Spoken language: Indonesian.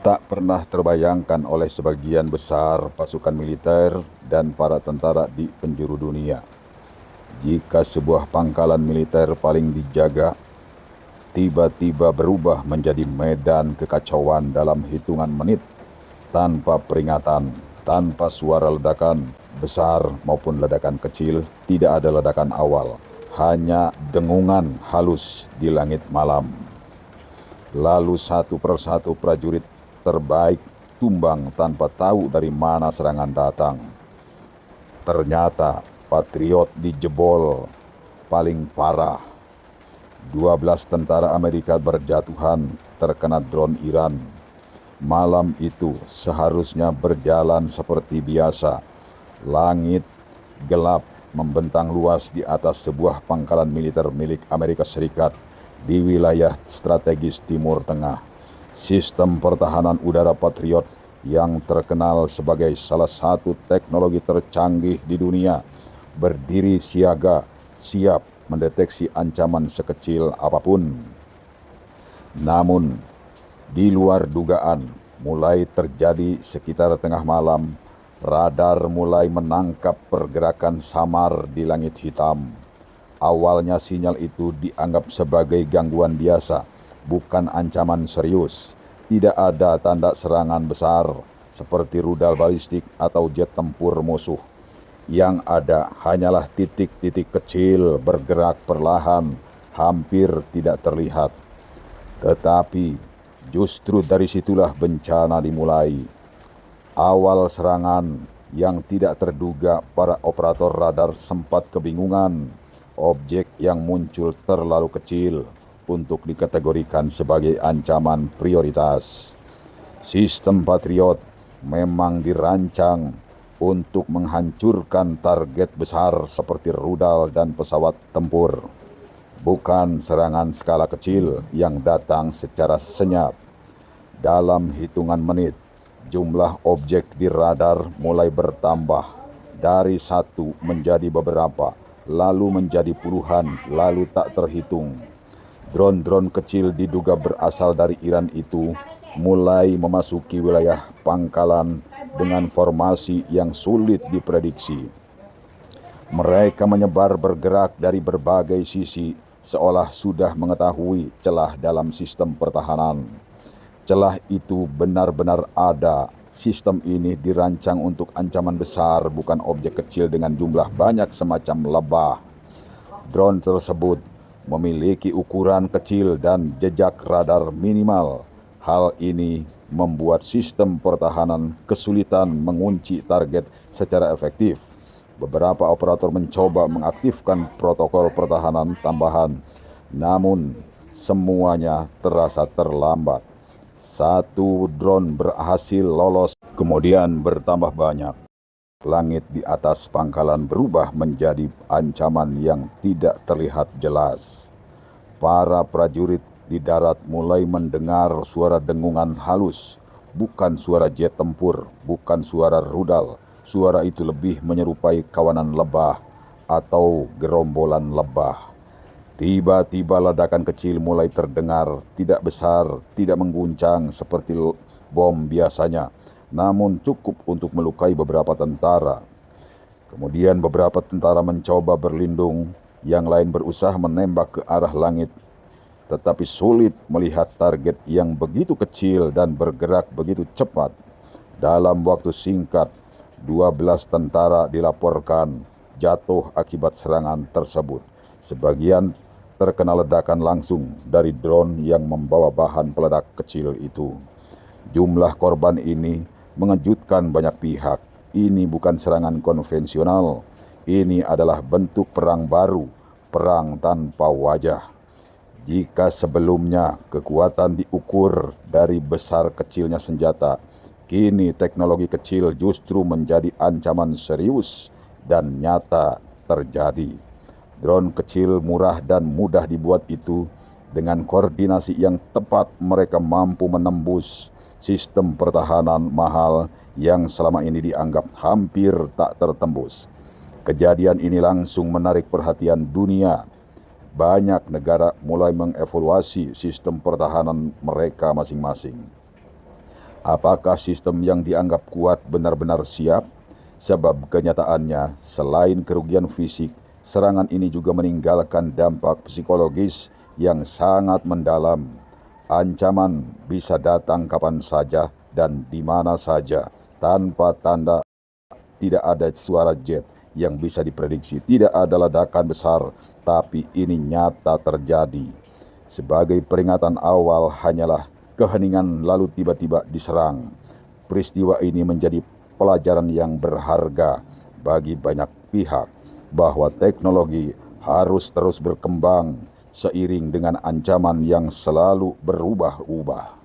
Tak pernah terbayangkan oleh sebagian besar pasukan militer dan para tentara di penjuru dunia, jika sebuah pangkalan militer paling dijaga tiba-tiba berubah menjadi medan kekacauan dalam hitungan menit, tanpa peringatan, tanpa suara ledakan besar maupun ledakan kecil. Tidak ada ledakan awal, hanya dengungan halus di langit malam. Lalu satu persatu prajurit terbaik tumbang tanpa tahu dari mana serangan datang. Ternyata Patriot dijebol paling parah. 12 tentara Amerika berjatuhan terkena drone Iran. Malam itu seharusnya berjalan seperti biasa. Langit gelap membentang luas di atas sebuah pangkalan militer milik Amerika Serikat di wilayah strategis Timur Tengah. Sistem pertahanan udara Patriot yang terkenal sebagai salah satu teknologi tercanggih di dunia berdiri siaga, siap mendeteksi ancaman sekecil apapun. Namun, di luar dugaan, mulai terjadi sekitar tengah malam, radar mulai menangkap pergerakan samar di langit hitam. Awalnya sinyal itu dianggap sebagai gangguan biasa, bukan ancaman serius. Tidak ada tanda serangan besar seperti rudal balistik atau jet tempur musuh. Yang ada hanyalah titik-titik kecil bergerak perlahan, hampir tidak terlihat. Tetapi justru dari situlah bencana dimulai. Awal serangan yang tidak terduga, para operator radar sempat kebingungan. Objek yang muncul terlalu kecil untuk dikategorikan sebagai ancaman prioritas. Sistem Patriot memang dirancang untuk menghancurkan target besar seperti rudal dan pesawat tempur, bukan serangan skala kecil yang datang secara senyap. Dalam hitungan menit, jumlah objek di radar mulai bertambah, dari satu menjadi beberapa, lalu menjadi puluhan, lalu tak terhitung. Drone-drone kecil diduga berasal dari Iran itu mulai memasuki wilayah pangkalan dengan formasi yang sulit diprediksi. Mereka menyebar bergerak dari berbagai sisi, seolah sudah mengetahui celah dalam sistem pertahanan. Celah itu benar-benar ada. Sistem ini dirancang untuk ancaman besar, bukan objek kecil dengan jumlah banyak semacam lebah. Drone tersebut memiliki ukuran kecil dan jejak radar minimal. Hal ini membuat sistem pertahanan kesulitan mengunci target secara efektif. Beberapa operator mencoba mengaktifkan protokol pertahanan tambahan, namun semuanya terasa terlambat. Satu drone berhasil lolos, kemudian bertambah banyak. Langit di atas pangkalan berubah menjadi ancaman yang tidak terlihat jelas. Para prajurit di darat mulai mendengar suara dengungan halus, bukan suara jet tempur, bukan suara rudal. Suara itu lebih menyerupai kawanan lebah atau gerombolan lebah. Tiba-tiba ledakan kecil mulai terdengar, tidak besar, tidak mengguncang seperti bom biasanya, namun cukup untuk melukai beberapa tentara. Kemudian beberapa tentara mencoba berlindung, yang lain berusaha menembak ke arah langit, tetapi sulit melihat target yang begitu kecil dan bergerak begitu cepat. Dalam waktu singkat, 12 tentara dilaporkan jatuh akibat serangan tersebut. Sebagian terkena ledakan langsung dari drone yang membawa bahan peledak kecil itu. Jumlah korban ini mengejutkan banyak pihak. Ini bukan serangan konvensional. Ini adalah bentuk perang baru, perang tanpa wajah. Jika sebelumnya kekuatan diukur dari besar kecilnya senjata, kini teknologi kecil justru menjadi ancaman serius dan nyata terjadi. Drone kecil murah dan mudah dibuat itu, dengan koordinasi yang tepat mereka mampu menembus sistem pertahanan mahal yang selama ini dianggap hampir tak tertembus. Kejadian ini langsung menarik perhatian dunia. Banyak negara mulai mengevaluasi sistem pertahanan mereka masing-masing. Apakah sistem yang dianggap kuat benar-benar siap? Sebab kenyataannya, selain kerugian fisik, serangan ini juga meninggalkan dampak psikologis yang sangat mendalam. Ancaman bisa datang kapan saja dan di mana saja, tanpa tanda. Tidak ada suara jet yang bisa diprediksi, tidak ada ledakan besar, tapi ini nyata terjadi. Sebagai peringatan awal hanyalah keheningan lalu tiba-tiba diserang. Peristiwa ini menjadi pelajaran yang berharga bagi banyak pihak bahwa teknologi harus terus berkembang seiring dengan ancaman yang selalu berubah-ubah.